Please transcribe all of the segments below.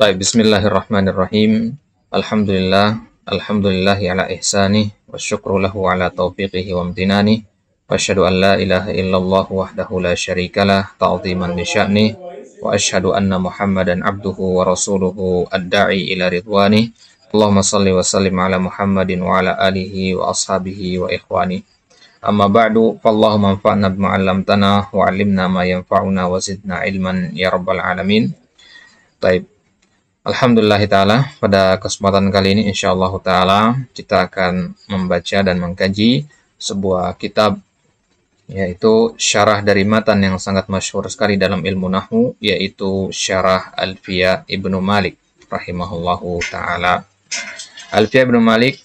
Baik, bismillahirrahmanirrahim. Alhamdulillahi ala ihsanih, wa syukru lahu ala taufiqihi wa amtinani, wa asyhadu an la ilaha illallah wahdahu la syarikalah, ta'ziman li sya'nih, wa asyhadu anna Muhammadan abduhu wa rasuluhu ad-da'i ila ridwani. Allahumma salli wa sallim ala Muhammadin wa ala alihi wa ashabihi wa ikhwani. Amma ba'du, fallahumma anfa'na bima 'allamtana wa 'allimna ma yanfa'una wa zidna ilman ya rabbal alamin. Baik. Alhamdulillah ta'ala, pada kesempatan kali ini insyaallah ta'ala kita akan membaca dan mengkaji sebuah kitab, yaitu syarah dari matan yang sangat masyhur sekali dalam ilmu nahwu, yaitu Syarah Alfiyah Ibnu Malik rahimahullahu ta'ala. Alfiyah Ibnu Malik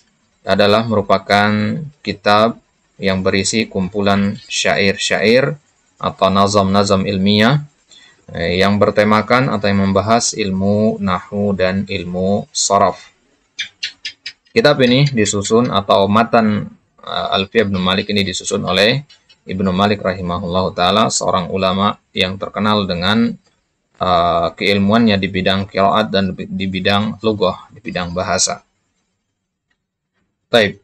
adalah merupakan kitab yang berisi kumpulan syair-syair atau nazam-nazam ilmiah yang bertemakan atau yang membahas ilmu nahwu dan ilmu sharaf. Kitab ini disusun atau matan Alfiyah Ibnu Malik ini disusun oleh Ibnu Malik rahimahullahu taala, seorang ulama yang terkenal dengan keilmuannya di bidang qiraat dan di bidang lughah, di bidang bahasa. Baik.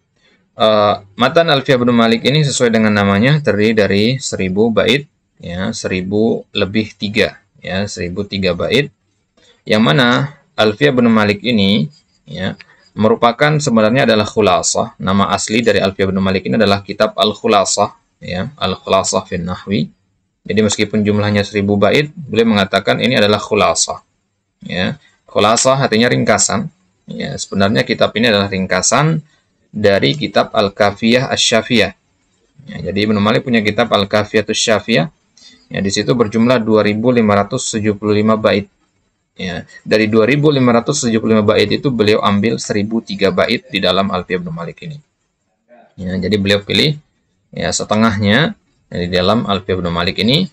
Matan Alfiyah Ibnu Malik ini sesuai dengan namanya terdiri dari 1000 bait, ya, 1000 lebih 3, ya, 1003 bait, yang mana Alfiyah Ibnu Malik ini, ya, merupakan sebenarnya adalah khulasah. Nama asli dari Alfiyah Ibnu Malik ini adalah kitab Al-Khulasah, ya, Al-Khulasah fin Nahwi. Jadi meskipun jumlahnya 1000 bait, beliau mengatakan ini adalah khulasah, ya. Khulasah artinya ringkasan, ya. Sebenarnya kitab ini adalah ringkasan dari kitab Al-Kafiyah Asy-Syafiyah. Ya, jadi Ibnu Malik punya kitab Al-Kafiyah Asy-Syafiyah. Ya, di situ berjumlah 2575 bait. Ya, dari 2575 bait itu beliau ambil 1003 bait di dalam Alfiyah Ibnu Malik ini. Ya, jadi beliau pilih ya setengahnya di dalam Alfiyah Ibnu Malik ini.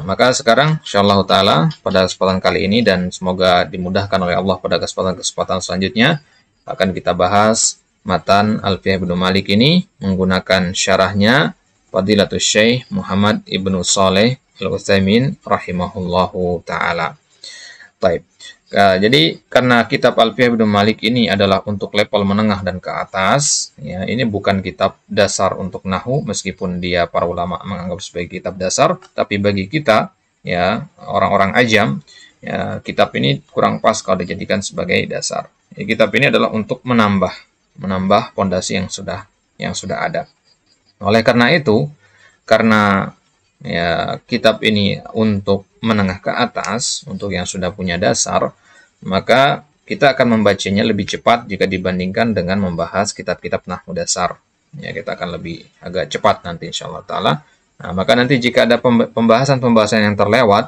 Maka sekarang insyaallah taala pada kesempatan kali ini dan semoga dimudahkan oleh Allah pada kesempatan selanjutnya akan kita bahas matan Alfiyah Ibnu Malik ini menggunakan syarahnya Fadilatul Syekh Muhammad Ibnu Shalih Al-Utsaimin rahimahullahu taala. Baik. Jadi karena kitab Alfiyah Ibnu Malik ini adalah untuk level menengah dan ke atas, ya, ini bukan kitab dasar untuk nahwu meskipun dia para ulama menganggap sebagai kitab dasar, tapi bagi kita, ya, orang-orang ajam, ya, kitab ini kurang pas kalau dijadikan sebagai dasar. Ya, kitab ini adalah untuk menambah pondasi yang sudah ada. Oleh karena itu, karena ya kitab ini untuk menengah ke atas, untuk yang sudah punya dasar, maka kita akan membacanya lebih cepat jika dibandingkan dengan membahas kitab-kitab nahwu dasar. Ya, kita akan lebih agak cepat nanti insyaallah taala. Nah, maka nanti jika ada pembahasan-pembahasan yang terlewat,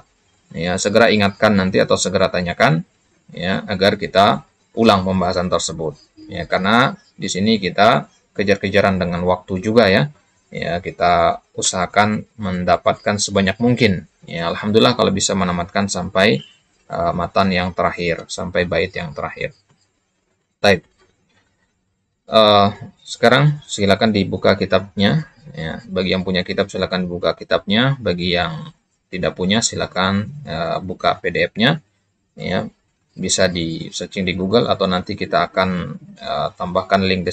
ya segera ingatkan nanti atau segera tanyakan, ya, agar kita ulang pembahasan tersebut. Ya, karena di sini kita kejar-kejaran dengan waktu juga, ya. Ya, kita usahakan mendapatkan sebanyak mungkin. Ya, alhamdulillah kalau bisa menamatkan sampai matan yang terakhir, sampai bait yang terakhir. Baik. Sekarang silakan dibuka kitabnya. Ya, bagi yang punya kitab silakan dibuka kitabnya. Bagi yang tidak punya silakan buka PDF-nya. Ya, bisa di searching di Google atau nanti kita akan tambahkan link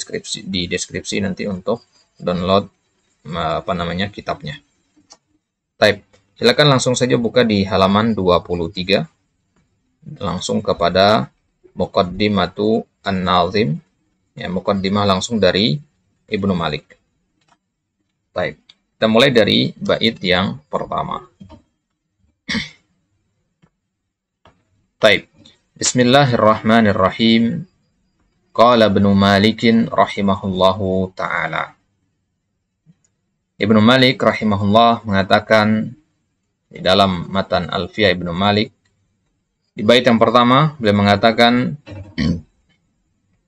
di deskripsi nanti untuk download kitabnya. Type. Silakan langsung saja buka di halaman 23. Langsung kepada Muqaddimatu An-Nazim. Ya, muqaddimah langsung dari Ibnu Malik. Baik. Kita mulai dari bait yang pertama. Baik. Bismillahirrahmanirrahim. Qala Ibnu Malikin rahimahullahu ta'ala. Ibnu Malik rahimahullah mengatakan di dalam matan Alfiyah Ibnu Malik, di bait yang pertama beliau mengatakan,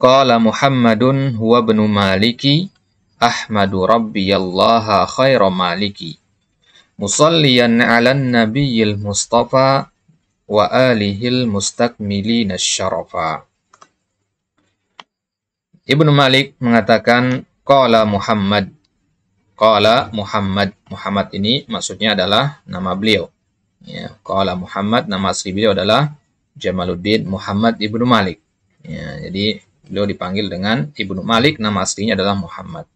Qala Muhammadun huwa ibnu Maliki ahmadu rabbiyallaha khaira maliki musalliyan 'alan nabiyyil mustafa wa alihil mustakmilina syarafa. Ibnu Malik mengatakan qala Muhammad. Qala Muhammad. Muhammad ini maksudnya adalah nama beliau. Ya, qala Muhammad, nama asli beliau adalah Jamaluddin Muhammad ibnu Malik. Ya, jadi beliau dipanggil dengan Ibnu Malik, nama aslinya adalah Muhammad.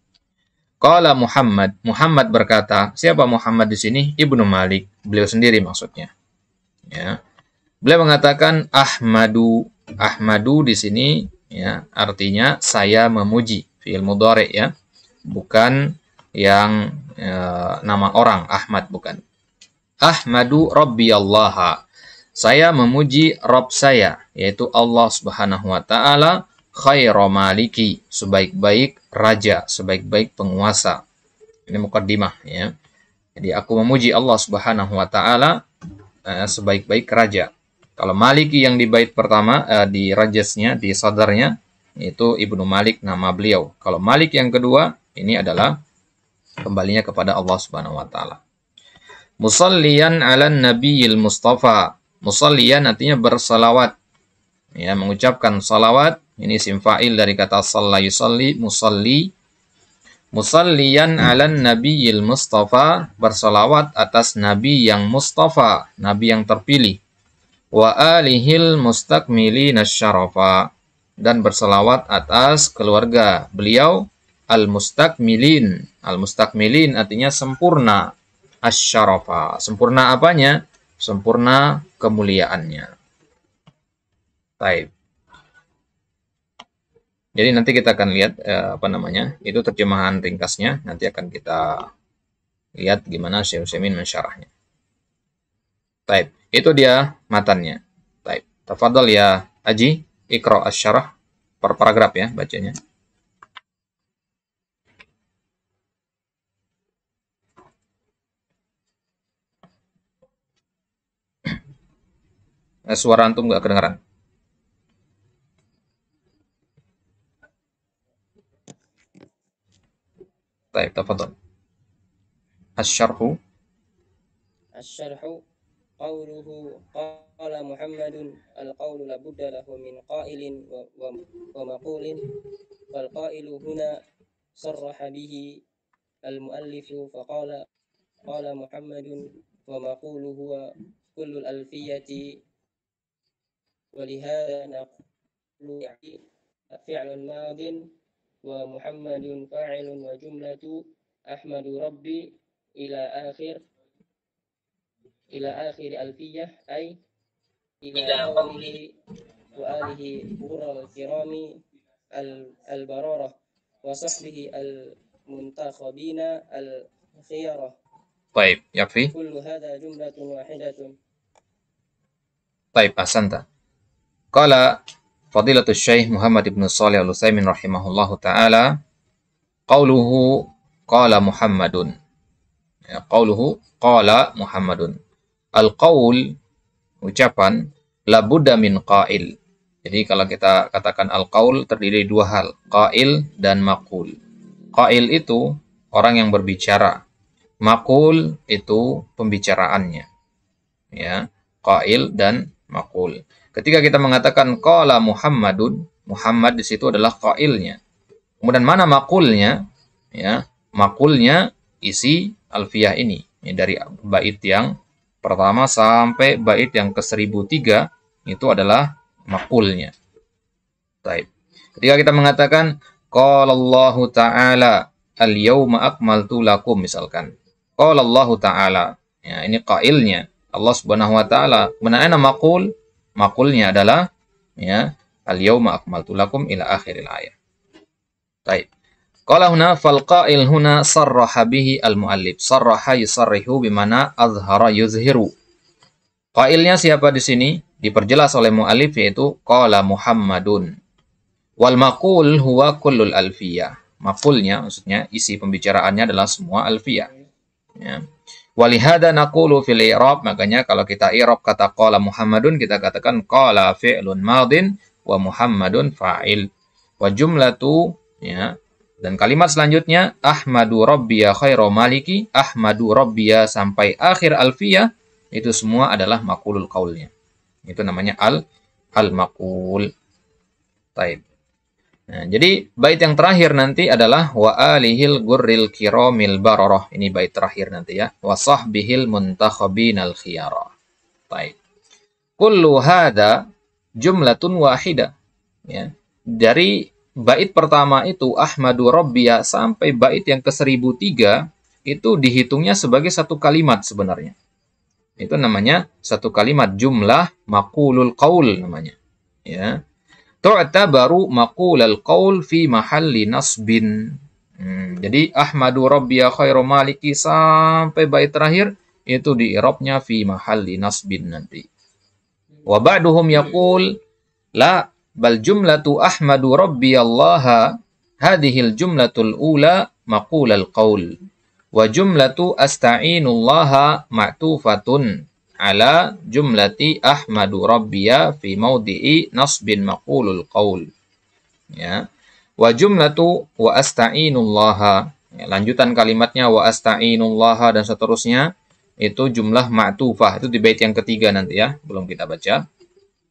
Qala Muhammad, Muhammad berkata, siapa Muhammad di sini? Ibnu Malik, beliau sendiri maksudnya. Ya. Beliau mengatakan Ahmadu, Ahmadu di sini ya artinya saya memuji, fi'il mudhari ya. Bukan yang nama orang Ahmad, bukan. Ahmadu Rabbi Allah. Saya memuji Rabb saya, yaitu Allah Subhanahu wa taala, khairu maliki, sebaik-baik raja, sebaik-baik penguasa. Ini mukaddimah ya. Jadi aku memuji Allah Subhanahu wa taala sebaik-baik raja. Kalau Maliki yang di bait pertama di rajasnya, di sadarnya itu Ibnu Malik nama beliau. Kalau Malik yang kedua ini adalah kembalinya kepada Allah Subhanahu wa taala. Musalliyan 'alan nabiyil mustafa. Musalliyan artinya bersalawat. Ya, mengucapkan salawat. Ini isim fa'il dari kata shalla yusalli, musalli. Musalliyan 'alan nabiyil mustafa, bersalawat atas nabi yang mustafa, nabi yang terpilih. Wa alihil mustakmilina syarafa, dan bersalawat atas keluarga beliau al-mustakmilin. Al-mustakmilin artinya sempurna. Asy-syarafa, sempurna apanya? Sempurna kemuliaannya. Baik. Jadi nanti kita akan lihat itu terjemahan ringkasnya. Nanti akan kita lihat gimana Syekh Utsaimin mensyarahnya. Baik, itu dia matannya. Baik, tafadhol ya Aji, iqra asy-syarah per paragraf ya bacanya. Suara antum nggak kedengaran. Baik, tafadhol. Asy-syarhu. Asy-syarhu qawluhu qala Muhammadun al-qawlu la budda lahu min qailin wa maqulin wal qailu huna sarraha bihi al-muallifu faqala qala Muhammadun wa maqulu huwa kullu al-alfiyati wa lihadha naqulu fi'lun madin wa Muhammadun fa'ilun wa jumlatu Ahmadu Rabbi ila akhir alfiyah ay ila qawlihi wa alihi qurral kirami al-bararah wa sahbihi al-muntakhabina al-khiyarah. Baik, yakfi. Kullu hadha jumlatun wahidatun. Baik, ahsanta. Qala Fadilatul Syekh Muhammad ibn Shalih Al-Utsaimin rahimahullahu taala, qauluhu qala Muhammadun. Ya, qauluhu qala Muhammadun. Al-qaul, ucapan, la budda min qail. Jadi kalau kita katakan al-qaul terdiri dari dua hal, qail dan maqul. Qail itu orang yang berbicara. Maqul itu pembicaraannya. Ya, qail dan maqul. Ketika kita mengatakan qala Muhammadun, Muhammad di situ adalah qailnya. Kemudian mana maqulnya? Ya, maqulnya isi alfiyah ini. Ya, dari bait yang pertama sampai bait yang ke-1003 itu adalah maqulnya. Baik. Ketika kita mengatakan qala Allahu ta'ala al-yauma akmaltu lakum misalkan. Qala Allahu ta'ala. Ya, ini qailnya. Allah Subhanahu wa taala. Mana maqul? Maqulnya adalah ya al-yauma akmaltu lakum ila akhiril ayat. Baik. Qala huna fal qail huna sarraha bihi al-muallif. Sarraha yusarrihu bimana azhara yuzhiru. Qailnya siapa di sini? Diperjelas oleh muallif yaitu qala Muhammadun. Wal maqul huwa kullul alfiyah. Maqulnya maksudnya isi pembicaraannya adalah semua alfiyah. Ya. Walihada naqulu fil i'rab, makanya kalau kita i'rab kata qala Muhammadun kita katakan qala fi'lun madin wa Muhammadun fa'il. Wa jumlatu ya. Dan kalimat selanjutnya Ahmadu Rabbiya khairu maliki, Ahmadu Rabbiya sampai akhir alfiyah itu semua adalah maqulul qaulnya. Itu namanya al-maqul. Taib. Nah, jadi bait yang terakhir nanti adalah wa alihil gurril kiramil bararah. Ini bait terakhir nanti ya. Wa sahbihil muntakhabinal khiyarah. Baik. kullu hadza jumlatun wahidah. Ya. Dari bait pertama itu Ahmadu Rabbiya sampai bait yang ke-1003 itu dihitungnya sebagai satu kalimat sebenarnya. Itu namanya satu kalimat, jumlah maqulul qaul namanya. Ya. Tu'tabaru maqulul qaul fi mahalli nasbin. Jadi Ahmadu Rabbiya khairu maliki sampai bait terakhir itu di i'rabnya fi mahalli nasbin nanti. Wa ba'duhum yaqul la bal jumlatu Ahmadu Rabbiyallaha hadhil jumlatul ula maqulul qaul wa jumlatu asta'inullaha ma'tufatun ala jumlati Ahmadu Rabbiya fi mawdi'i nasbin maqulul qaul. Ya. Wa jumlatu wa asta'inullaha, ya, lanjutan kalimatnya wa asta'inullaha dan seterusnya itu jumlah ma'tufah, itu di bait yang ketiga nanti ya, belum kita baca.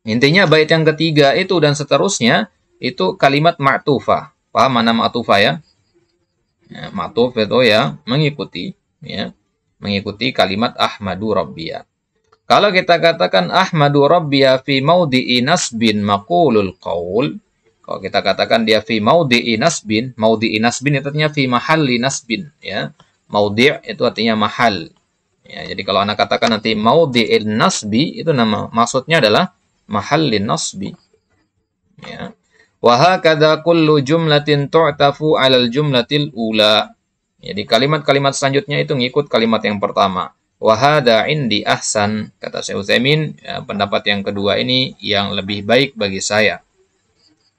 Intinya bait yang ketiga itu dan seterusnya itu kalimat ma'tufah. Paham mana ma'tufah ya? Ya, ma'tuf itu ya mengikuti kalimat Ahmadu Rabbiya. Kalau kita katakan Ahmadu Rabbiya fi mawdi'i nasbin maqulul qaul, kalau kita katakan dia fi mawdi'i nasbin itu artinya fi mahalli nasbin ya. Maudi' itu artinya mahal. Ya, jadi kalau anak katakan nanti mawdi'in nasbi itu maksudnya adalah mahallin nasbi. Ya. Wa hakadha kullu jumlatin tu'tafu 'alal jumlatil ula. Jadi kalimat-kalimat selanjutnya itu ngikut kalimat yang pertama. Wa hadha 'indi ahsan, kata Syekh Utsaimin, ya, pendapat yang kedua ini yang lebih baik bagi saya.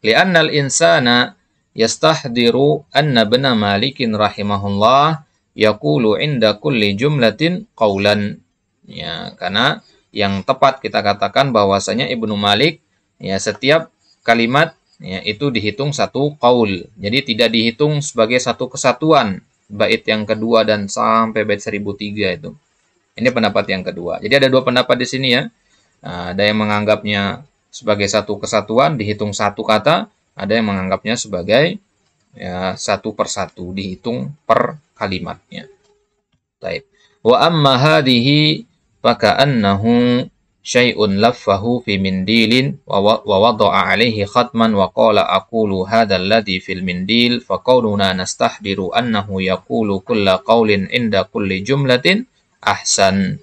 Li'annal insana yastahdiru anna ibna Malikin rahimahullah yaqulu 'inda kulli jumlatin qaulan. Ya, karena yang tepat kita katakan bahwasanya Ibnu Malik ya setiap kalimat ya itu dihitung satu qaul. Jadi tidak dihitung sebagai satu kesatuan bait yang kedua dan sampai bait 1003 itu. Ini pendapat yang kedua. Jadi ada dua pendapat di sini ya. Ada yang menganggapnya sebagai satu kesatuan dihitung satu kata, ada yang menganggapnya sebagai ya satu persatu dihitung per kalimatnya. Baik. Wa amma hadhihi faka'annahu syai'un laffahu fi mindilin wa wada'a 'alaihi khatman wa qala aqulu hadzal ladzi fil mindil fa qauluna nastahdiru annahu yaqulu kulla qaulin inda kulli jumlatin ahsan.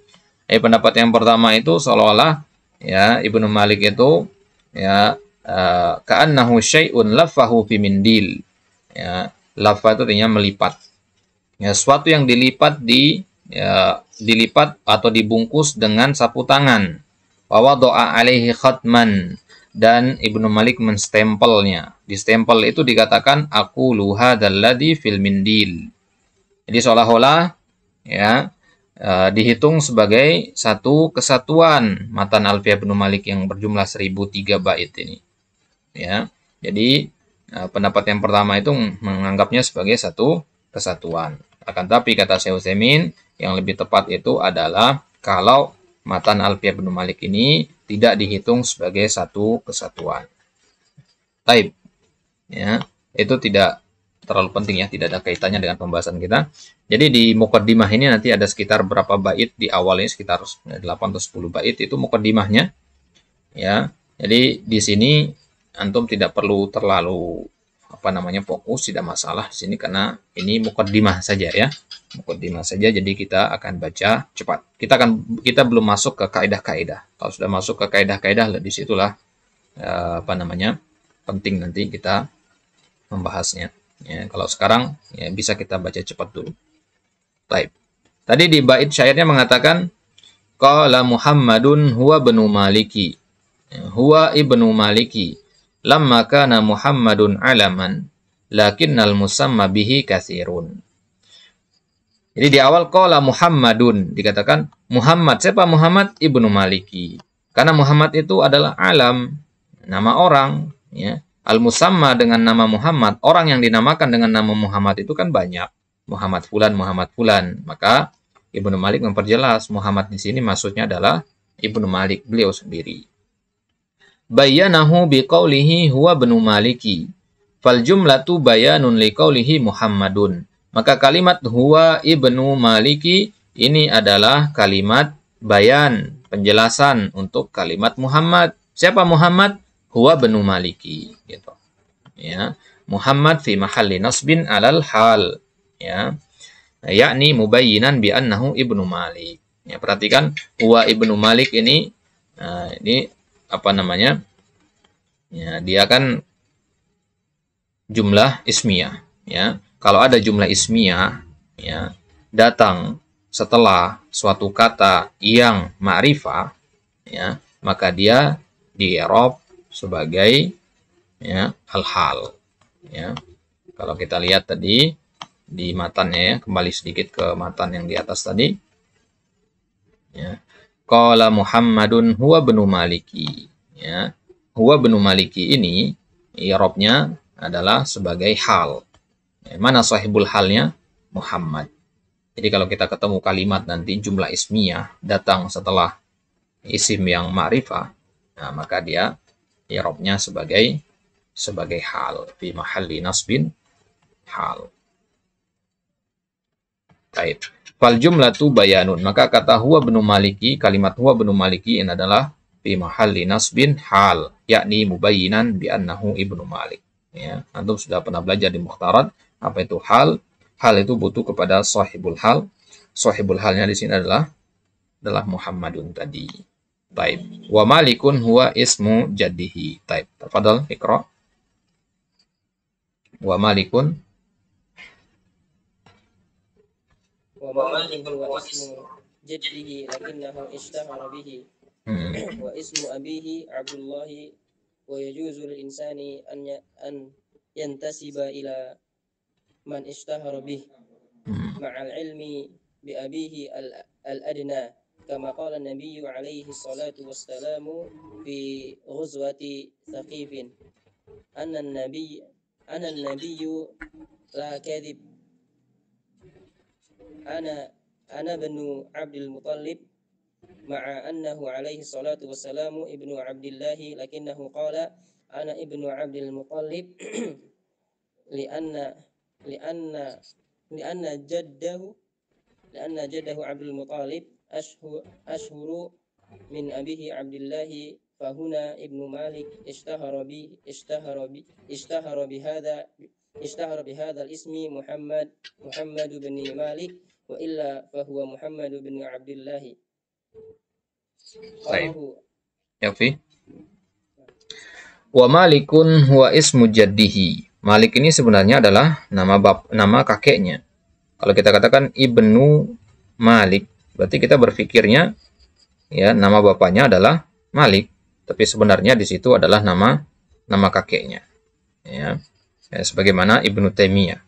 Pendapat yang pertama itu seolah-olah ya Ibnu Malik itu ya ka'annahu syai'un laffahu fi mindil. Ya, laffa itu artinya melipat. Ya, sesuatu yang dilipat dilipat atau dibungkus dengan sapu tangan. Wa wada'a 'alaihi khatman, dan Ibnu Malik menstempelnya. Di stempel itu dikatakan aqulu hadzal ladzi fil mindil. Jadi seolah-olah ya dihitung sebagai satu kesatuan matan Alfiyah Ibnu Malik yang berjumlah 1003 bait ini. Ya. Jadi pendapat yang pertama itu menganggapnya sebagai satu kesatuan. Akan tapi kata Syekh Utsaimin yang lebih tepat itu adalah kalau matan Alfiyah Ibnu Malik ini tidak dihitung sebagai satu kesatuan. Taib. Ya, itu tidak terlalu penting ya, tidak ada kaitannya dengan pembahasan kita. Jadi di muqaddimah ini nanti ada sekitar berapa bait di awalnya, sekitar 8 atau 10 bait itu muqaddimahnya. Ya. Jadi di sini antum tidak perlu terlalu fokus, tidak masalah di sini karena ini muqaddimah saja ya. Muqaddimah saja, jadi kita akan baca cepat. Kita belum masuk ke kaidah-kaidah. Kalau sudah masuk ke kaidah-kaidah, disitulah penting nanti kita membahasnya. Ya, kalau sekarang ya bisa kita baca cepat dulu. Baik. Tadi di bait syairnya mengatakan qala Muhammadun huwa ibnu Maliki. Huwa ibnu Maliki. Lamma kana Muhammadun alaman lakinnal musamma bihi katsirun. Jadi di awal qala Muhammadun dikatakan Muhammad. Siapa Muhammad? Ibnu Maliki. Karena Muhammad itu adalah alam, nama orang, ya. Al-musamma dengan nama Muhammad, orang yang dinamakan dengan nama Muhammad itu kan banyak. Muhammad fulan, Muhammad fulan. Maka Ibnu Malik memperjelas Muhammad di sini maksudnya adalah Ibnu Malik, beliau sendiri. Bayyanahu biqaulihi huwa ibnu Maliki. Fal jumlatu bayanun liqaulihi Muhammadun. Maka kalimat huwa ibnu Maliki ini adalah kalimat bayan penjelasan untuk kalimat Muhammad. Siapa Muhammad? Huwa benu Maliki, gitu. Ya, Muhammad fi mahalli nasbin alal hal, ya. Yakni mubayyinan bi annahu ibnu Malik. Ya, perhatikan huwa ibnu Malik ini apa namanya? Ya, dia kan jumlah ismiyah, ya. Kalau ada jumlah ismiyah, ya, datang setelah suatu kata yang ma'rifah, ya, maka dia di i'rab sebagai, ya, al-hal, ya. Kalau kita lihat tadi di matannya, ya, kembali sedikit ke matan yang di atas tadi, ya. Qala Muhammadun huwa benu Maliki, ya. Huwa benu Maliki ini i'rabnya adalah sebagai hal. Ya, mana sahibul halnya? Muhammad. Jadi kalau kita ketemu kalimat nanti jumlah ismiyah datang setelah isim yang ma'rifah, nah maka dia i'rabnya sebagai hal, fi mahalli nasbin hal. Baik. Fal jumlatu bayanun, maka kata huwa benu Maliki, kalimat huwa benu Maliki ini adalah fi mahalli nasbin hal, yakni mubayyinan bi annahu ibnu Malik. Ya, antum sudah pernah belajar di Mukhtarat apa itu hal. Hal itu butuh kepada sahibul hal. Sahibul halnya di sini adalah Muhammadun tadi. Taib. Wa Malikun huwa ismu jaddihi. Taib. Tafadhal Iqra. Wa Malikun. Wa Malikun huwa ismu jaddihi lakinnahu ishtahara bihi. Wa ismu abihi Abdullahi. Wa yajuzu lil insani an yantasiba ila man ishtahara bih ma'al ilmi bi abihi al-adna kama qala an-nabiy alaihi salatu wassalamu fi ghuzwati Thaqif anna an-nabiy la kadhib ana banu Abdul Muttalib ma'a annahu alaihi salatu wassalamu ibnu Abdillah lakinnahu qala ana ibnu Abdul Muttalib لأن جده عبد المطلب أشهر من أبيه عبد الله فهنا ابن مالك اشتهر بهذا الاسم محمد بن مالك وإلا فهو محمد بن عبد الله. Yakfi. Wa Malikun huwa ismu jaddihi. Malik ini sebenarnya adalah nama kakeknya. Kalau kita katakan Ibnu Malik, berarti kita berpikirnya, ya, nama bapaknya adalah Malik, tapi sebenarnya di situ adalah nama kakeknya. Ya, sebagaimana Ibnu Taimiyah.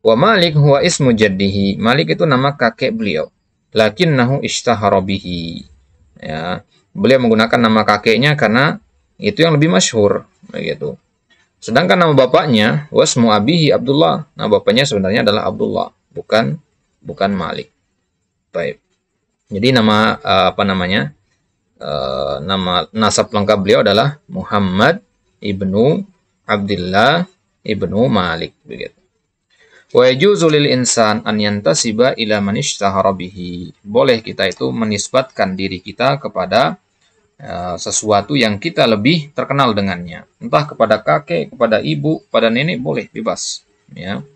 Wa Malik huwa ismu jaddihi. Malik itu nama kakek beliau. Lakinnahu ishtahara bihi. Ya, beliau menggunakan nama kakeknya karena itu yang lebih masyhur, begitu. Sedangkan nama bapaknya wasmu abihi Abdullah. Nama bapaknya sebenarnya adalah Abdullah, bukan Malik. Baik. Jadi nama nama nasab lengkap beliau adalah Muhammad ibnu Abdullah ibnu Malik, begitu. Wa yajuzu lil insan an yantasiba ila man ishtahara bihi. Boleh kita itu menisbatkan diri kita kepada sesuatu yang kita lebih terkenal dengannya, entah kepada kakek, kepada ibu, kepada nenek, boleh, bebas, ya.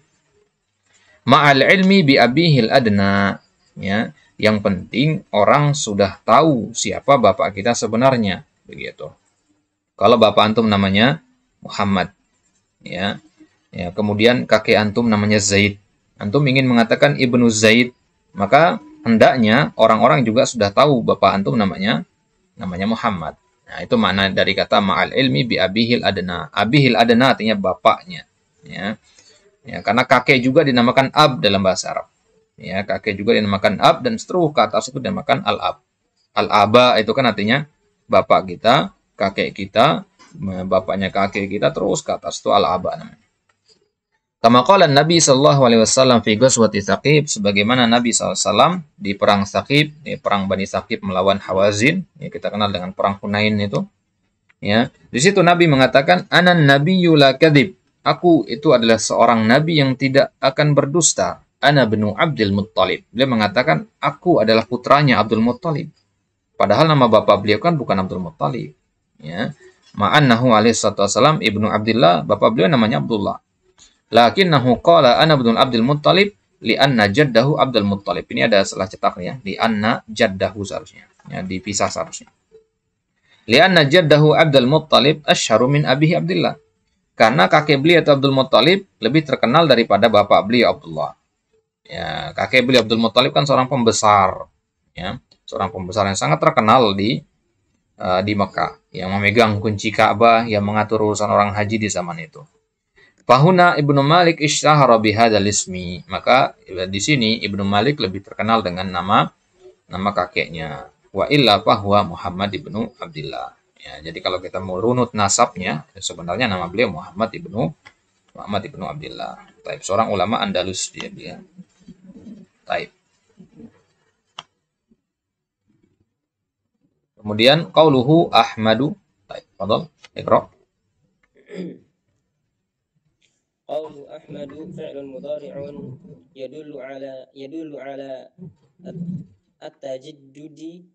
Ma'al ilmi bi abihil adna, ya. Yang penting orang sudah tahu siapa bapak kita sebenarnya, begitu. Kalau bapak antum namanya Muhammad, ya, ya, kemudian kakek antum namanya Zaid, antum ingin mengatakan Ibnu Zaid, maka hendaknya orang-orang juga sudah tahu bapak antum namanya Muhammad. Nah, itu makna dari kata ma'al ilmi bi abihil adna. Abihil adna artinya bapaknya, ya. Ya, karena kakek juga dinamakan ab dalam bahasa Arab. Ya, kakek juga dinamakan ab dan seterusnya ke atas itu dinamakan al-ab. Al-aba itu kan artinya bapak kita, kakek kita, bapaknya kakek kita, terus ke atas itu al-aba namanya. Kama qala Nabi sallallahu alaihi wasallam fi ghazwati Thaqif, sebagaimana Nabi SAW di perang Thaqif, di perang Bani Thaqif melawan Hawazin, ya, kita kenal dengan perang Hunain itu. Ya, di situ Nabi mengatakan anan nabiyyu la kadhib. Aku itu adalah seorang nabi yang tidak akan berdusta. Ana benu Abdul Muttalib. Beliau mengatakan aku adalah putranya Abdul Muttalib. Padahal nama bapak beliau kan bukan Abdul Muttalib. Ya. Ma'annahu alaihi wassalam ibnu Abdullah, bapak beliau namanya Abdullah. Lakinnahu qala ana ibnu Abdul Muttalib li'anna jaddahu Abdul Muttalib. Ini ada salah cetaknya, li'anna jaddahu seharusnya. Ya, dipisah seharusnya. Li'anna jaddahu Abdul Muttalib asyharu min abihi Abdullah. Karena kakek beliau itu Abdul Muttalib lebih terkenal daripada bapak beliau Abdullah. Ya, kakek beliau Abdul Muttalib kan seorang pembesar, ya, seorang pembesar yang sangat terkenal di Mekah, yang memegang kunci Ka'bah, yang mengatur urusan orang haji di zaman itu. Fahuna Ibnu Malik ishtahara bihadzal ismi. Maka di sini Ibnu Malik lebih terkenal dengan nama kakeknya. Wa illa fahuwa Muhammad ibnu Abdullah. Ya, jadi kalau kita mau runut nasabnya, sebenarnya nama beliau Muhammad ibnu Abdullah. Taib, seorang ulama Andalus dia. Taib. Kemudian qauluhu Ahmadu. Taib, fadhal, iqra. Qaulu Ahmadu fi'lun mudhari'un yadullu ala at-tajaddudi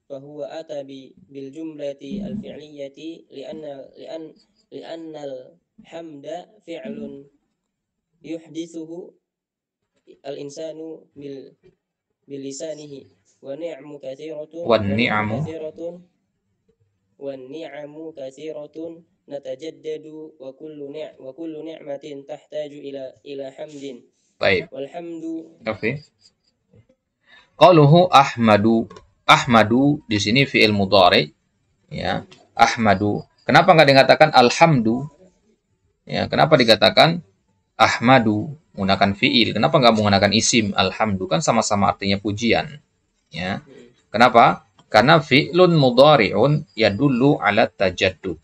فهو أتى بالجملة الفعلية لأن الحمد فعل يحدثه الإنسان بلسانه والنعم كثيرة نتجدد وكل نعمة تحتاج إلى حمد. طيب. والحمد. Qauluhu Ahmadu. Ahmadu di sini fi'il mudhari, ya. Ahmadu. Kenapa nggak dikatakan alhamdu? Ya, kenapa dikatakan Ahmadu menggunakan fi'il? Kenapa nggak menggunakan isim alhamdu? Kan sama-sama artinya pujian. Ya. Kenapa? Karena fi'lun mudhari'un yadullu ala tajaddud.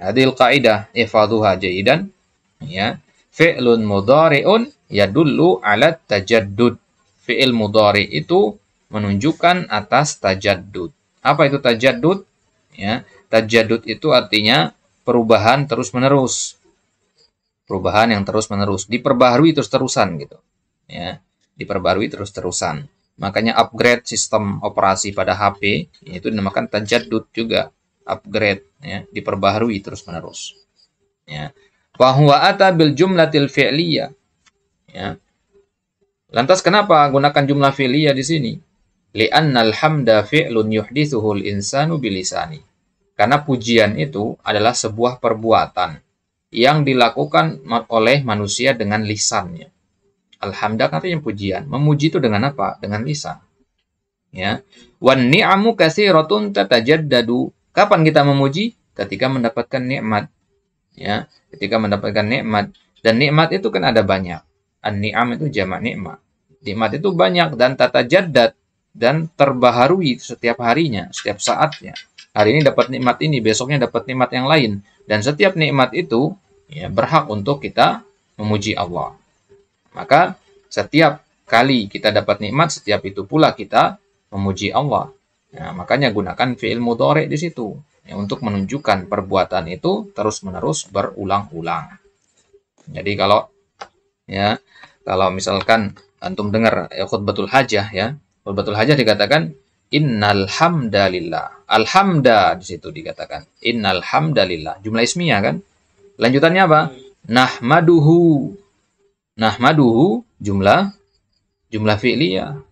Hadil qaidah ihfadhuha jayidan. Ya. Fi'lun mudhari'un yadullu ala tajaddud. Fi'il mudhari itu menunjukkan atas tajaddud. Apa itu tajaddud? Ya, tajaddud itu artinya perubahan terus-menerus. Perubahan yang terus-menerus, diperbaharui terus-terusan gitu. Ya, diperbaharui terus-terusan. Makanya upgrade sistem operasi pada HP itu dinamakan tajaddud juga. Upgrade, ya, diperbaharui terus-menerus. Ya. Wa huwa ata bil jumlatil fi'liyah. Ya. Lantas kenapa gunakan jumlah fi'liyah di sini? Li'annal hamda fi'lun yuhdithuhul insanu bilisani. Karena pujian itu adalah sebuah perbuatan yang dilakukan oleh manusia dengan lisannya. Alhamda artinya pujian. Memuji itu dengan apa? Dengan lisan. Ya. Wan ni'amu katsiratun tatajaddadu. Kapan kita memuji? Ketika mendapatkan nikmat. Ya, ketika mendapatkan nikmat. Dan nikmat itu kan ada banyak. An-ni'am itu jamak nikmat. Nikmat itu banyak dan tatajaddad dan terbaharui setiap harinya, setiap saatnya. Hari ini dapat nikmat ini, besoknya dapat nikmat yang lain. Dan setiap nikmat itu ya, berhak untuk kita memuji Allah. Maka setiap kali kita dapat nikmat, setiap itu pula kita memuji Allah. Nah, makanya gunakan fi'il mudhari di situ ya, untuk menunjukkan perbuatan itu terus-menerus berulang-ulang. Jadi kalau misalkan antum dengar khutbatul hajah ya, khutbatul hajah dikatakan innal hamdalillah. Alhamda di situ dikatakan innal hamdalillah. Jumlah ismiyah kan? Lanjutannya apa? Nahmaduhu. Nahmaduhu jumlah fi'liyah.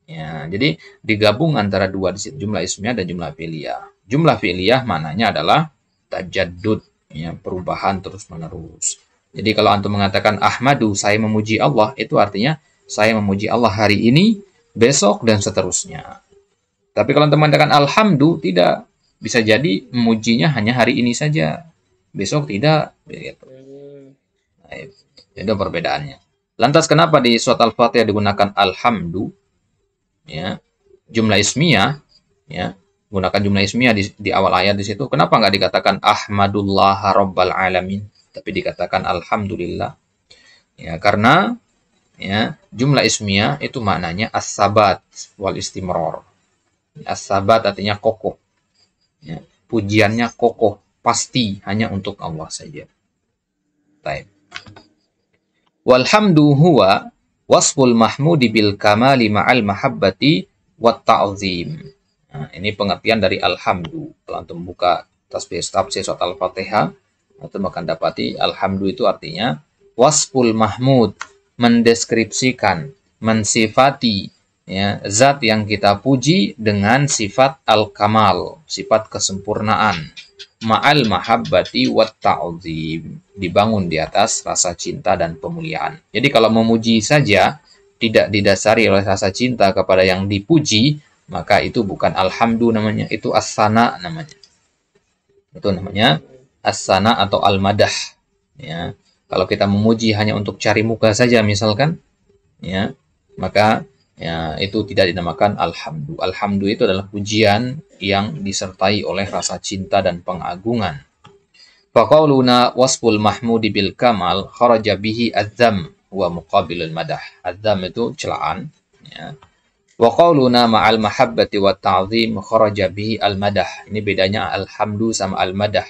Ya, jadi digabung antara dua di situ, jumlah ismiyah dan jumlah fi'liyah. Jumlah fi'liyah maknanya adalah tajaddud, ya, perubahan terus-menerus. Jadi kalau antum mengatakan ahmadu, saya memuji Allah, itu artinya saya memuji Allah hari ini, besok, dan seterusnya. Tapi kalau antum mengatakan alhamdu, tidak. Bisa jadi memujinya hanya hari ini saja. Besok tidak. Begitu. Nah, itu perbedaannya. Lantas kenapa di surat Al-Fatihah digunakan alhamdu? Ya, jumlah ismiyah, ya, gunakan jumlah ismiyah di awal ayat di situ. Kenapa nggak dikatakan ahmadullah rabbal alamin, tapi dikatakan alhamdulillah? Ya, karena ya, jumlah ismiyah itu maknanya as-sabat wal istimrar. As-sabat artinya kokoh. Ya, pujiannya kokoh, pasti hanya untuk Allah saja. Baik. Walhamdu huwa, wasful mahmudi bil kamali ma'al mahabbati wat ta'zim. Nah, ini pengertian dari alhamdu. Kalau antum buka tafsir surat Al-Fatihah, antum akan dapati alhamdu itu artinya wasful mahmud, mendeskripsikan, mensifati ya, zat yang kita puji dengan sifat al-kamal, sifat kesempurnaan. Ma'al mahabbati wat ta'zim, dibangun di atas rasa cinta dan pemuliaan. Jadi kalau memuji saja tidak didasari oleh rasa cinta kepada yang dipuji, maka itu bukan alhamdu namanya, itu as-sana namanya. Itu namanya as-sana atau al-madah. Ya. Kalau kita memuji hanya untuk cari muka saja misalkan, ya, maka ya, itu tidak dinamakan alhamdu. Alhamdu itu adalah pujian yang disertai oleh rasa cinta dan pengagungan. Faqauluna wasful mahmudi bil kamal kharaja bihi adzam wa muqabilul madah. Adzam itu celaan, ya. Wa qauluna ma'al mahabbati wa ta'zim kharaja bihi al-madah. Ini bedanya alhamdu sama al-madah.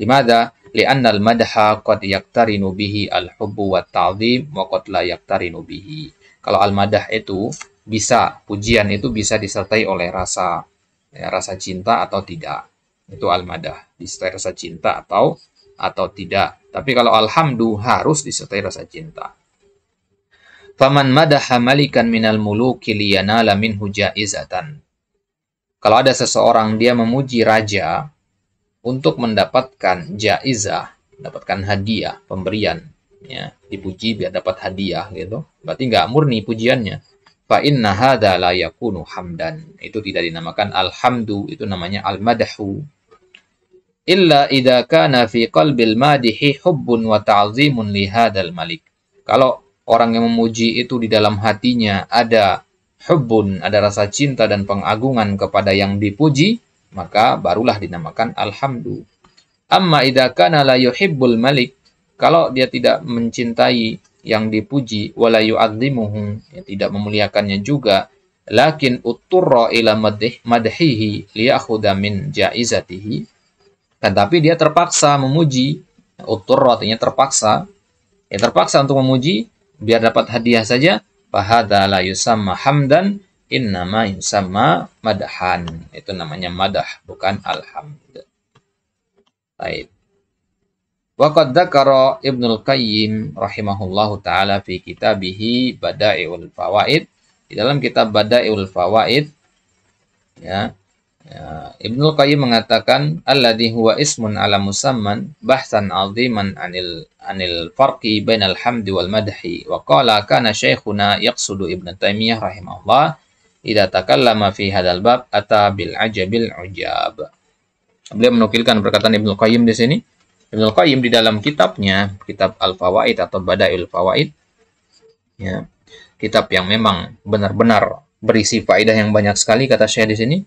Limadha? Li'anna al-madha qad yaqtarinu bihi al-hubbu wa ta'zim wa qad la yaqtarinu bihi. Kalau al-madah itu bisa, pujian itu bisa disertai oleh rasa ya, rasa cinta atau tidak. Itu al-madah, disertai rasa cinta atau tidak. Tapi kalau alhamdu harus disertai rasa cinta. Faman madaha malikan minal muluki liyanala minhu jaizatan. Kalau ada seseorang dia memuji raja untuk mendapatkan jaizah, mendapatkan hadiah, pemberian, ya, dipuji biar dapat hadiah gitu. Berarti nggak murni pujiannya. Fa inna hadza la yakunu hamdan. Itu tidak dinamakan alhamdu, itu namanya al-madahu. Illa idza kana fi qalbil madihi hubbun wa ta'zimun li hadzal malik. Kalau orang yang memuji itu di dalam hatinya ada hubbun, ada rasa cinta dan pengagungan kepada yang dipuji, maka barulah dinamakan alhamdu. Amma idza kana la yuhibbul malik, kalau dia tidak mencintai yang dipuji, wala yu'azzimuhu, ya, tidak memuliakannya juga, lakin utturra ila madhihi liyakhudha min jaizatihi, tetapi dia terpaksa memuji, utturra artinya terpaksa, ya terpaksa untuk memuji biar dapat hadiah saja, fahadza la yusamma hamdan, innama yusamma madhan. Itu namanya madah, bukan alhamd. Baik. Wa qad dzakara Ibnul Qayyim rahimahullahu taala fi kitabih Bada'iul Fawaid. Di dalam kitab Bada'iul Fawaid, ya, Ibnul Qayyim mengatakan alladzi huwa ismun ala musamman bahsan 'aziman anil farqi bainal hamdi wal madhi, wa qala kana syekhuna yaqsudu Ibnu Taimiyah rahimahullah idza takallama fi hadzal bab ata bil ajabil ujab. Beliau menukilkan perkataan Ibnul Qayyim di sini. Ibnul Qayyim di dalam kitabnya, kitab Al-Fawaid atau Bada'iul Fawaid, ya, kitab yang memang benar-benar berisi faedah yang banyak sekali, kata Syekh di sini.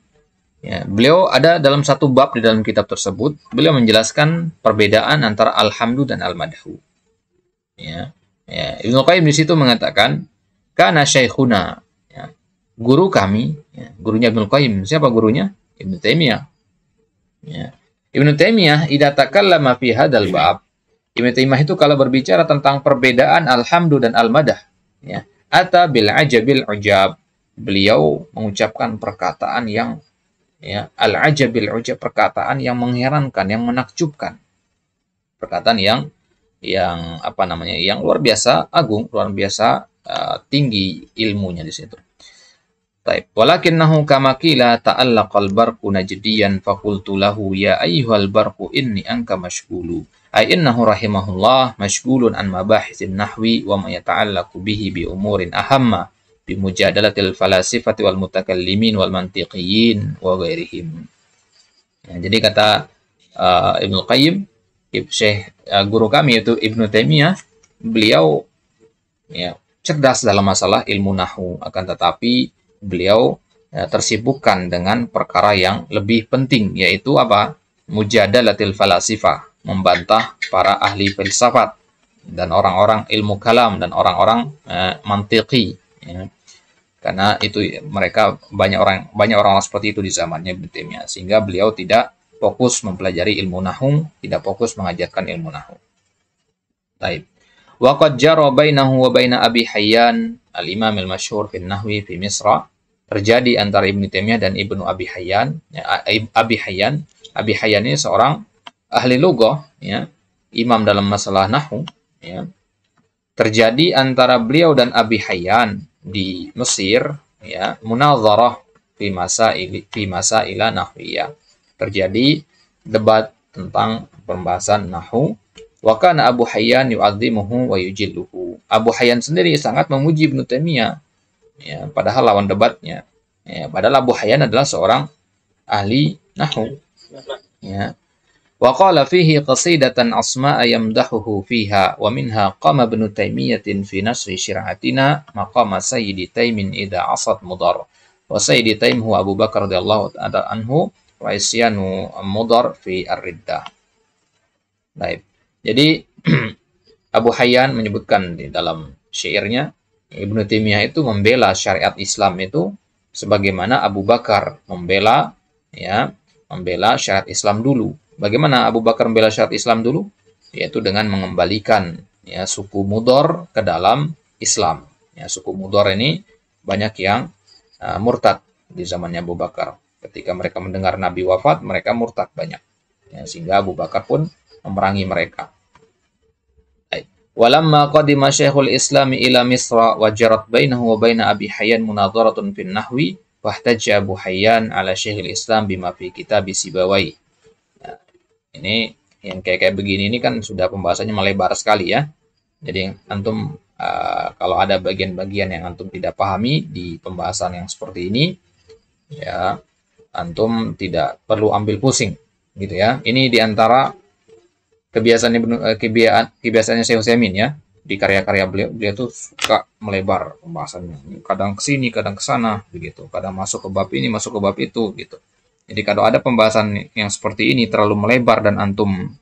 Ya, beliau ada dalam satu bab di dalam kitab tersebut, beliau menjelaskan perbedaan antara alhamdu dan al-madhu. Ya, Ibnu Qayyim di situ mengatakan, kana syekhuna, ya, guru kami, ya, gurunya Ibnu Qayyim. Siapa gurunya? Ibnu Taimiyah. Ya. Ibnu Taimiyah idza takallama fi hadzal bab, Ibnu Taimiyah itu kalau berbicara tentang perbedaan alhamdu dan al-madah, ya, ata bil ajabil ujab. Beliau mengucapkan perkataan yang, ya, al-ajabil ujab, perkataan yang mengherankan, yang menakjubkan. Perkataan yang apa namanya? Yang luar biasa agung, luar biasa tinggi ilmunya di situ. Taib. Walakinnahu kama qila ta'allaqal barqu najdiyan faqultu lahu ya ayyuhal barqu inni anka mashghulu. Ay innahu rahimahullah mashghulun an mabahitsin nahwi wa ma yata'allaqu bihi bi umurin ahamma bi mujadalatil falasifati wal mutakallimin wal mantiqiyin wa ghairihim. Ya, jadi kata Ibnu Qayyim, Syekh guru kami yaitu Ibnu Taimiyah, beliau, ya, cerdas dalam masalah ilmu nahwu, akan tetapi beliau, ya, tersibukkan dengan perkara yang lebih penting, yaitu apa? Mujadalatil falasifah, membantah para ahli filsafat dan orang-orang ilmu kalam dan orang-orang mantiqi, ya. Karena itu mereka banyak orang seperti itu di zamannya Ibnu Taimiyah, sehingga beliau tidak fokus mempelajari ilmu nahwu, tidak fokus mengajarkan ilmu nahwu. Baik. Wa qad jara bainahu wa baina Abi Hayyan al-Imam al-masyhur fi an-Nahwi fi Misra. Terjadi antara Ibnu Taimiyah dan Ibnu Abi Hayyan. Ya, Abi Hayyan. Abi Hayyan ini seorang ahli lughah, ya, imam dalam masalah nahwu, ya. Terjadi antara beliau dan Abi Hayyan di Mesir, ya, munazarah fi masaila nahwiyah. Terjadi debat tentang pembahasan nahwu. Wa kana Abu Hayyan yu'azzimuhu wa yujilluhu. Abu Hayyan sendiri sangat memuji Ibnu Taimiyah, ya, padahal lawan debatnya. Ya, padahal Abu Hayyan adalah seorang ahli nahwu, ya. Wa qala fihi qasidatan asma'a yamdahuhu fiha wa minha qama Ibnu Taimiyyah fi nasri syir'atina maqama Sayyidi Taimin idza asad mudar. Wa Sayyidi Taim huwa Abu Bakar radhiyallahu ta'ala anhu wa isyanu mudar fi ar-riddah. Baik. Jadi Abu Hayyan menyebutkan di dalam syairnya, Ibnu Taimiyah itu membela syariat Islam itu sebagaimana Abu Bakar membela syariat Islam dulu. Bagaimana Abu Bakar membela syariat Islam dulu? Yaitu dengan mengembalikan, ya, suku Mudor ke dalam Islam. Ya, suku Mudor ini banyak yang murtad di zamannya Abu Bakar. Ketika mereka mendengar Nabi wafat, mereka murtad banyak. Ya, sehingga Abu Bakar pun memerangi mereka. Walamma qadima Syekhul Islam ila Misra wa jarat bainahu wa baina Abi Hayyan munadharatun fin nahwi wahtajja Abu Hayyan ala Syekhul Islam bima fi kitab Sibawai. Nah, ini yang kayak begini ini kan sudah pembahasannya melebar sekali, ya. Jadi antum kalau ada bagian-bagian yang antum tidak pahami di pembahasan yang seperti ini, ya, antum tidak perlu ambil pusing, gitu ya. Ini diantara kebiasaannya Syekh Utsaimin, ya, di karya-karya beliau tuh suka melebar pembahasannya, kadang ke sini kadang ke sana begitu, kadang masuk ke bab ini masuk ke bab itu gitu. Jadi kalau ada pembahasan yang seperti ini terlalu melebar dan antum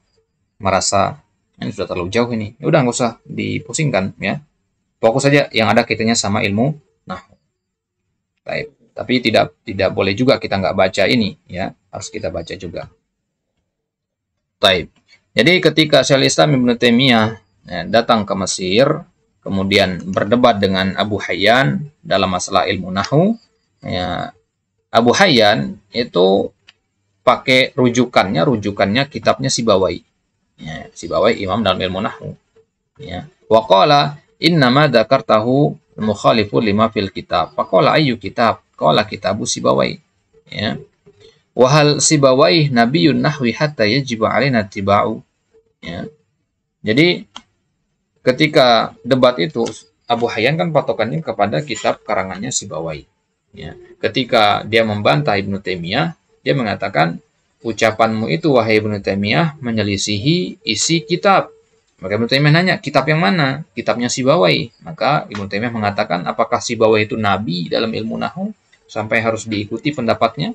merasa ini sudah terlalu jauh ini, ya udah nggak usah dipusingkan, ya, fokus saja yang ada kaitannya sama ilmu nahwu. Baik, tapi tidak boleh juga kita nggak baca ini, ya, harus kita baca juga. Baik. Jadi ketika Syekhul Islam Ibnu Taimiyah, ya, datang ke Mesir, kemudian berdebat dengan Abu Hayyan dalam masalah ilmu nahwu, ya, Abu Hayyan itu pakai rujukannya kitabnya Sibawai. Ya, Sibawai imam dalam ilmu nahwu. Ya. Wa qala innama dzakartahu mukhalifu lima fil kitab. Faqala ayyu kitab? Qala kitabu Sibawai. Ya. Wahal Sibawai nabiyyun nahwi hatta yajibu alaina tiba'u. Ya. Jadi ketika debat itu Abu Hayyan kan patokannya kepada kitab karangannya Sibawai. Ya. Ketika dia membantah Ibnu Taimiyah, dia mengatakan ucapanmu itu wahai Ibnu Taimiyah menyelisihi isi kitab. Maka Ibnu Taimiyah nanya, kitab yang mana? Kitabnya Sibawai. Maka Ibnu Taimiyah mengatakan, apakah Sibawai itu nabi dalam ilmu nahwu sampai harus diikuti pendapatnya?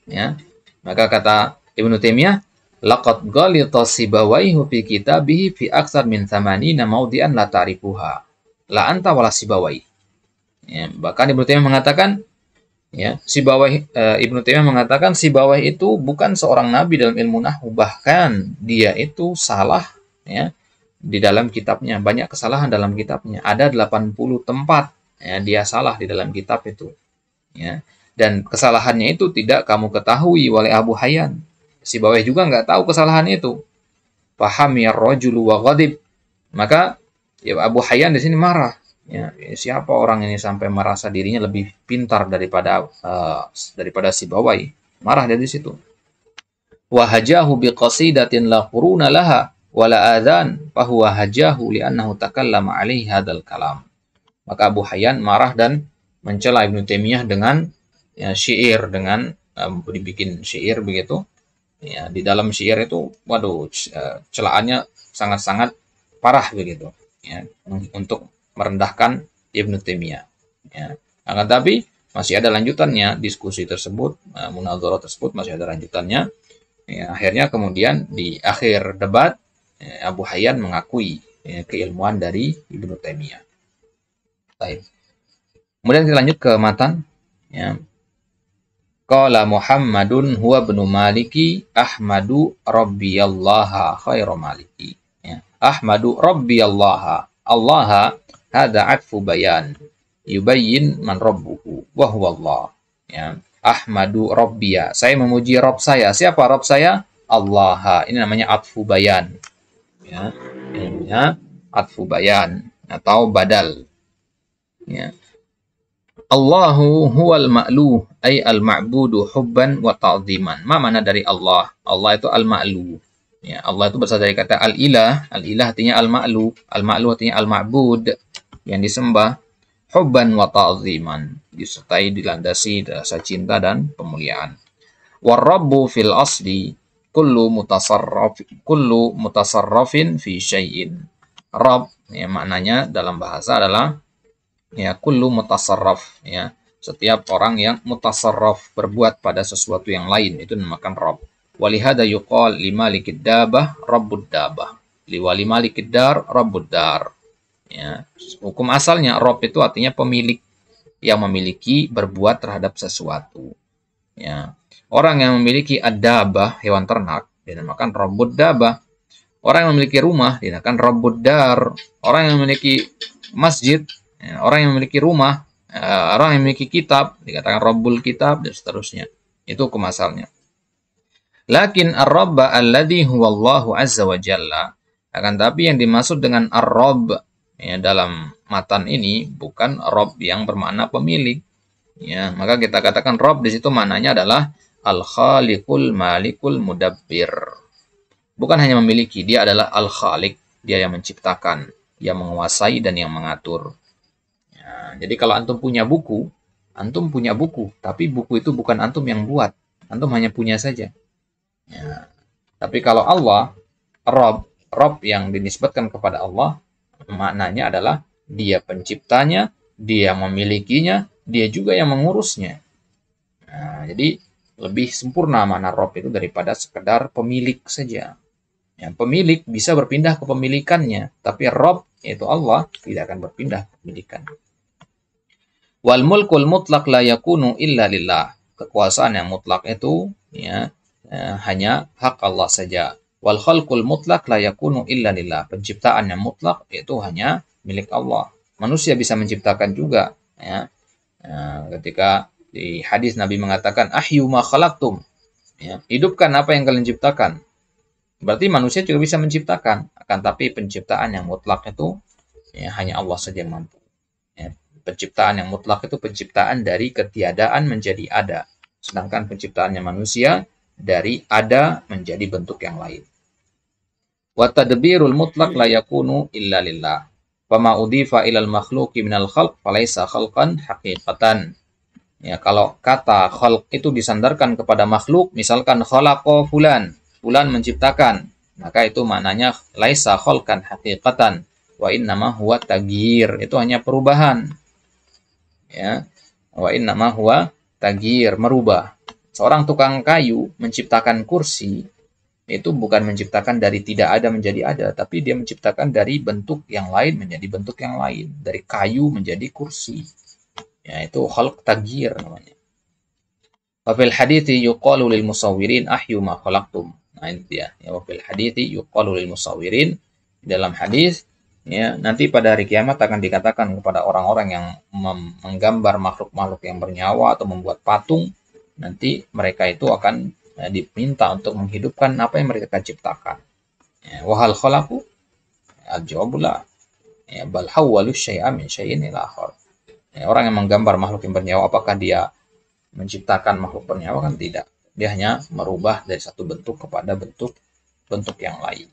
Ya. Maka kata Ibnu Taimiyah, laqad ghalita Sibawaihu fi kitabihi fi aktsar min 80 mawdi'an la ta'rifuha. La anta wala Sibawai. Ya, bahkan Ibnu Taimiyah mengatakan, ya, Ibnu Taimiyah mengatakan Sibawai itu bukan seorang nabi dalam ilmu nahwu, bahkan dia itu salah, ya, di dalam kitabnya, banyak kesalahan dalam kitabnya. Ada 80 tempat, ya, dia salah di dalam kitab itu. Ya. Dan kesalahannya itu tidak kamu ketahui oleh Abu Hayyan. Sibawai juga nggak tahu kesalahan itu. Paham ya rajulu wa ghadib. Maka ya Abu Hayyan di sini marah. Ya, siapa orang ini sampai merasa dirinya lebih pintar daripada Sibawai? Marah dari situ. Wa hajahu biqasidatin la quruna laha wala adzan fa huwa hajahu li'annahu takallama alaihi hadzal kalam. Maka Abu Hayyan marah dan mencela Ibnu Taimiyah dengan, ya, syair, dengan dibikin syair begitu. Ya, di dalam syair itu, waduh, celaannya sangat-sangat parah begitu, ya, untuk merendahkan Ibnu Taimiyah. Ya. Akan tapi masih ada lanjutannya diskusi tersebut, munadharah tersebut masih ada lanjutannya. Ya, akhirnya kemudian di akhir debat, ya, Abu Hayyan mengakui, ya, keilmuan dari Ibnu Taimiyah. Baik. Kemudian kita lanjut ke matan. Ya. Qala Muhammadun huwa ibnu Maliki Ahmadu Rabbiyallaha khairu Maliki. Ya. Ahmadu Rabbi Allah. Allah hada atfu bayan. Yubayyin man rabbuhu wa huwa Allah. Ya. Ahmadu Rabbiya. Saya memuji Rabb saya. Siapa Rabb saya? Allah. Ini namanya atfu bayan. Ya. Ini namanya atfu bayan atau badal. Ya. Allahu huwal ma'lu ay al-ma'budu hubban wa ta'ziman. Ma mana dari Allah? Allah itu al-ma'lu. Ya, Allah itu berasal dari kata al-ilah. Al-ilah artinya al-ma'lu. Al-ma'lu artinya al-ma'bud, yang disembah. Hubban wa ta'ziman, disertai dilandasi rasa cinta dan pemuliaan. War-rabbu fil asli kullu mutasarrafin fi syai'in. Rabb, ya, maknanya dalam bahasa adalah ya kullu mutasarraf, ya, setiap orang yang mutasarraf, berbuat pada sesuatu yang lain, itu dinamakan Rabb. Walihada yuqal limalikid dabah rabbud dabah, limalikid dar rabbud dar. Ya, hukum asalnya Rabb itu artinya pemilik, yang memiliki, berbuat terhadap sesuatu. Ya. Orang yang memiliki ad-dabah, hewan ternak, dinamakan rabbud dabah. Orang yang memiliki rumah dinamakan rabbud dar. Orang yang memiliki masjid, ya, orang yang memiliki rumah, orang yang memiliki kitab dikatakan rabbul kitab, dan seterusnya. Itu hukum asalnya. Lakin ar-rabba alladhi huwa Allahu azza wa jalla, akan tapi yang dimaksud dengan ar-rabb, ya, dalam matan ini bukan Rabb yang bermakna pemilik. Ya, maka kita katakan Rabb di situ maknanya adalah al-khaliqul malikul mudabbir. Bukan hanya memiliki, dia adalah al-khaliq, dia yang menciptakan, yang menguasai dan yang mengatur. Ya, jadi kalau antum punya buku, tapi buku itu bukan antum yang buat, antum hanya punya saja. Ya. Tapi kalau Allah, Rabb yang dinisbatkan kepada Allah, maknanya adalah dia penciptanya, dia memilikinya, dia juga yang mengurusnya. Nah, jadi lebih sempurna makna Rabb itu daripada sekedar pemilik saja. Ya, pemilik bisa berpindah kepemilikannya, tapi Rabb, yaitu Allah, tidak akan berpindah kepemilikan. Wal mulkul mutlak la yakunu illa lillah. Kekuasaan yang mutlak itu, ya, hanya hak Allah saja. Wal khalqul mutlak la yakunu illa lillah. Penciptaan yang mutlak itu hanya milik Allah. Manusia bisa menciptakan juga, ya. Ketika di hadis Nabi mengatakan ahyu ma khalaqtum, ya, hidupkan apa yang kalian ciptakan. Berarti manusia juga bisa menciptakan, akan tapi penciptaan yang mutlak itu, ya, hanya Allah saja yang mampu. Ya, penciptaan yang mutlak itu penciptaan dari ketiadaan menjadi ada. Sedangkan penciptaannya manusia dari ada menjadi bentuk yang lain. Wa tadbirul mutlaq la yakunu illa lillah. Fama udhifa ilal makhluqi minal khalq falaysa khalqan haqiqatan. Ya, kalau kata khalq itu disandarkan kepada makhluk, misalkan khalaqa fulan, fulan menciptakan, maka itu maknanya laisa khalqan haqiqatan wa innama huwa taghyir, itu hanya perubahan. Ya. Wa innama huwa taghyir, merubah. Seorang tukang kayu menciptakan kursi, itu bukan menciptakan dari tidak ada menjadi ada, tapi dia menciptakan dari bentuk yang lain menjadi bentuk yang lain, dari kayu menjadi kursi. Ya, itu khalq taghyir namanya. Wa fil hadithi yuqalu lil musawwirin ahyu ma khalaqtum. Nah, ini dia. Ya, wa fil hadithi yuqalu lil musawwirin, dalam hadis, ya, nanti pada hari kiamat akan dikatakan kepada orang-orang yang menggambar makhluk-makhluk yang bernyawa atau membuat patung, nanti mereka itu akan diminta untuk menghidupkan apa yang mereka ciptakan. Ya, wahal khalaqu al-jawabullah. Ya, bal hawwalu syai'a min syai'in ila akhar. Ya, orang yang menggambar makhluk yang bernyawa, apakah dia menciptakan makhluk bernyawa? Kan tidak. Dia hanya merubah dari satu bentuk kepada bentuk yang lain.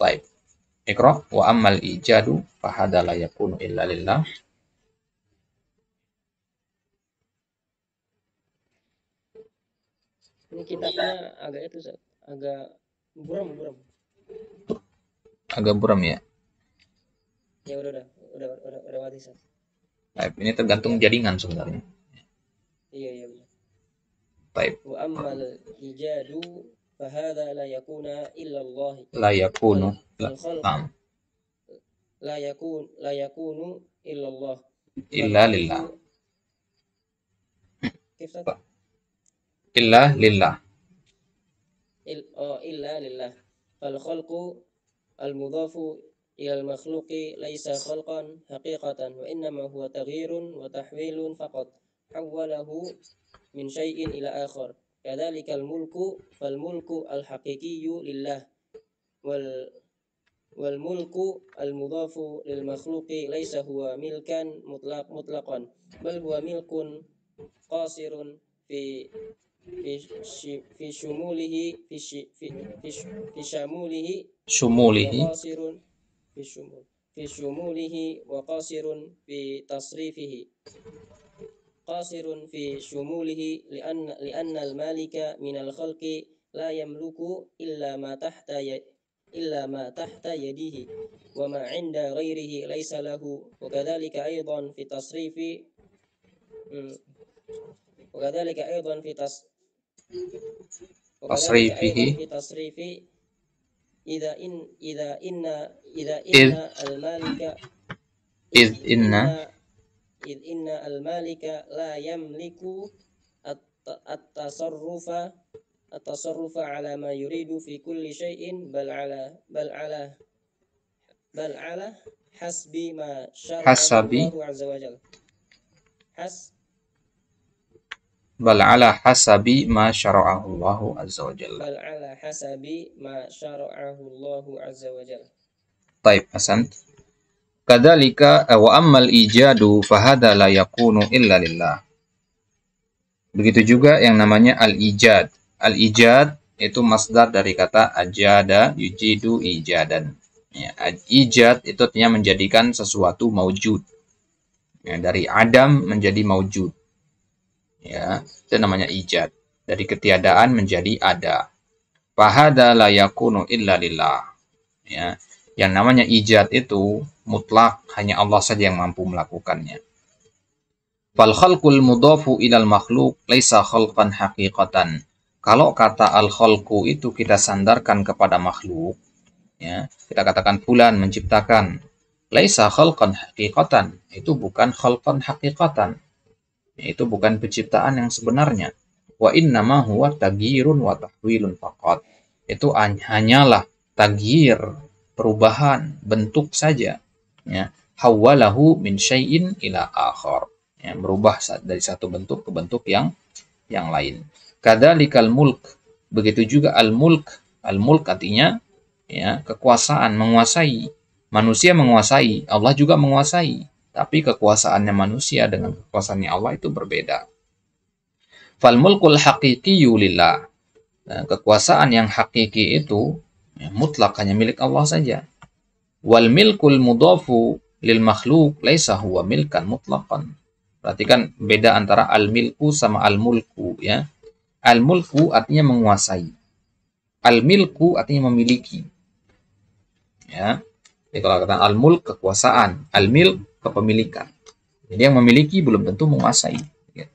Baik. Iqra wa ammal ijadu fahada la yakunu illa lillah. Ini kitabnya agak itu, Ustaz. Agak buram. Agak buram ya. Ya udah mati, Ustaz. Baik, ini tergantung jaringan sebenarnya. Iya benar. Baik. Wa ammal ijadu fahada la yakuna illa Allah. La yakunu. La yakunu illa Allah. Illa lillah. Kif, Illa lillah. illa lillah. Fal khalqu al-mudhafu ila al-makhluqi laysa khalqan haqiqatan wa innama huwa taghyirun wa tahwilun faqat hawwalahu min syai'in ila akhar. Kadzalika al-mulku fal mulku al-haqiqiyyu lillah wal mulku al mudhafu lil makhluqi laysa huwa milkan mutlaqan bal huwa milkun qasirun fi fi syumulihi fi syamulihi wa Syumulihi. qasirun fi syumulihi wa qasirun fi tasrifihi qasirun fi syumulihi li'anna al-malika min al-khalqi la yamluku illa ma tahta yadihi wa ma 'inda ghairihi laysa lahu wa kadzalika aidan fi tasrifi وكذلك أيضا في Tasrifihi. إذا إن إذ المالك إذ إن إذ إن المالك لا يملك التصرف على ما يريد في كل شيء بل على حسب ما شرعه الله عز وجل bal ala hasabi ma syara'ahu Allahu azza wa jalla. بل على حسب ما شرعه الله عز وجل. Taib, hasan. Kadzalika wa ammal ijadu fahada la yakunu illa lillah. Begitu juga yang namanya al-ijad. Al-ijad itu masdar dari kata ajada yujidu ijadan. Ya, ijad itu artinya menjadikan sesuatu maujud. Ya, dari adam menjadi maujud. Ya, itu namanya ijad. Dari ketiadaan menjadi ada. Fahada la yakunu illa lillah. Ya, yang namanya ijad itu mutlak hanya Allah saja yang mampu melakukannya. Fal khalqul mudhafu ilal makhluk laisa khalqan haqiqatan. Kalau kata al khalqu itu kita sandarkan kepada makhluk, ya, kita katakan fulan menciptakan, laisa khalqan haqiqatan, itu bukan khalqan haqiqatan. Itu bukan penciptaan yang sebenarnya. Wa innama huwa taghyirun wa tahwilun faqat. Itu hanyalah tagyir, perubahan bentuk saja. Ya, hawwalahu min syai'in ila akhar. Ya, berubah dari satu bentuk ke bentuk yang lain. Kadzalikal mulk. Begitu juga al-mulk. Al-mulk artinya ya, kekuasaan, menguasai. Manusia menguasai, Allah juga menguasai. Tapi kekuasaannya manusia dengan kekuasaannya Allah itu berbeda. Fal mulkul haqiqiyyu lillah. Nah, kekuasaan yang hakiki itu ya, mutlak hanya milik Allah saja. Wal milkul mudhafu lil makhluk laisa huwa milkan mutlaqan. Perhatikan beda antara al-milku sama al-mulku ya. Al-mulku artinya menguasai. Al-milku artinya memiliki. Ya. Jadi kalau kata al-mulk kekuasaan, al-milk kepemilikan. Jadi yang memiliki belum tentu menguasai. Ya.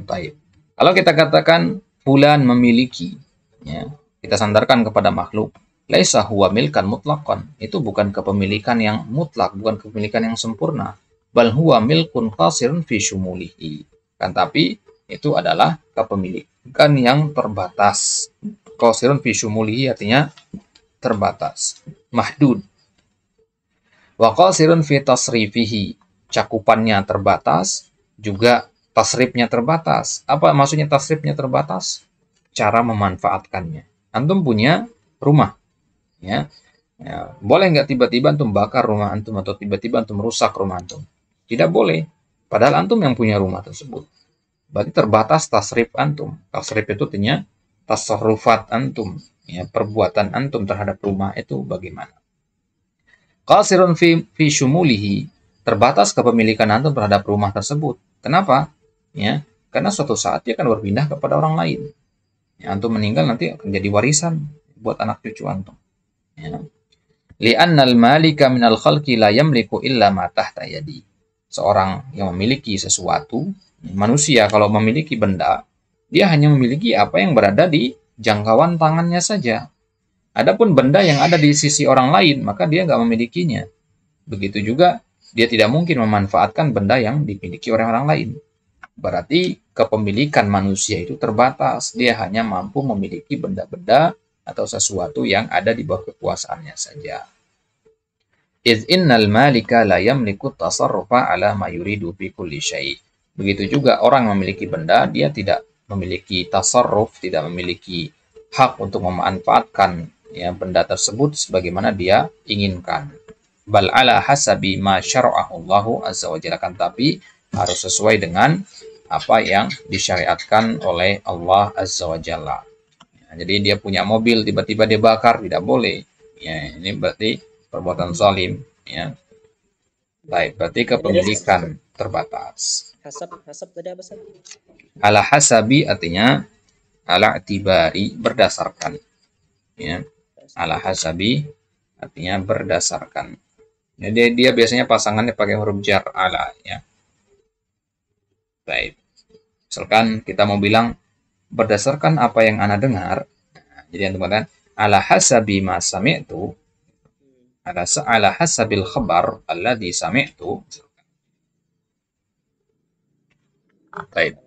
Baik. Kalau kita katakan fulan memiliki, ya, kita sandarkan kepada makhluk, laisa huwa milkan mutlaqan. Itu bukan kepemilikan yang mutlak, bukan kepemilikan yang sempurna. Bal huwa milkun qasirun fi syumulihi. Kan tapi itu adalah kepemilikan yang terbatas. Qasirun fi syumulihi artinya terbatas, mahdud. Wa qasirun fi tasrifihi, cakupannya terbatas, juga tasrifnya terbatas. Apa maksudnya tasrifnya terbatas? Cara memanfaatkannya. Antum punya rumah, ya. Ya, boleh nggak tiba-tiba antum bakar rumah antum atau tiba-tiba antum rusak rumah antum? Tidak boleh. Padahal antum yang punya rumah tersebut. Berarti terbatas tasrif antum. Tasrif itu artinya tasarrufat antum, ya, perbuatan antum terhadap rumah itu bagaimana. Qasirun fi syumulihi, terbatas kepemilikan antum terhadap rumah tersebut. Kenapa? Ya, karena suatu saat dia akan berpindah kepada orang lain. Ya, antum meninggal nanti akan jadi warisan buat anak cucu antum. Ya. Li'annal malika minal khalqi la yamliku illa ma tahta yadi. Seorang yang memiliki sesuatu, manusia kalau memiliki benda, dia hanya memiliki apa yang berada di jangkauan tangannya saja. Adapun benda yang ada di sisi orang lain, maka dia nggak memilikinya. Begitu juga, dia tidak mungkin memanfaatkan benda yang dimiliki oleh orang lain. Berarti kepemilikan manusia itu terbatas. Dia hanya mampu memiliki benda-benda atau sesuatu yang ada di bawah kekuasaannya saja. Iz innal malika la yamliku tasarrufa ala ma yuridu fi kulli syai'. Begitu juga orang memiliki benda, dia tidak memiliki tasarruf, tidak memiliki hak untuk memanfaatkan ya benda tersebut sebagaimana dia inginkan. Bal ala hasabi ma syara'ahu Allahu azza wa jalla, kan tapi harus sesuai dengan apa yang disyariatkan oleh Allah azza wa jalla. Ya, jadi dia punya mobil tiba-tiba dia bakar, tidak boleh. Ya, ini berarti perbuatan zalim, ya. Baik, berarti kepemilikan terbatas. Hasab tadi apa sih? Ala hasabi artinya ala i'tibari, berdasarkan. Ya. Ala hasabi artinya berdasarkan. Jadi dia biasanya pasangannya pakai huruf jar ala, ya. Baik. Misalkan kita mau bilang berdasarkan apa yang ana dengar. Nah, jadi teman-teman, ala hasabi ma sami'tu, ala hasabil khabar alladhi sami'tu. Baik.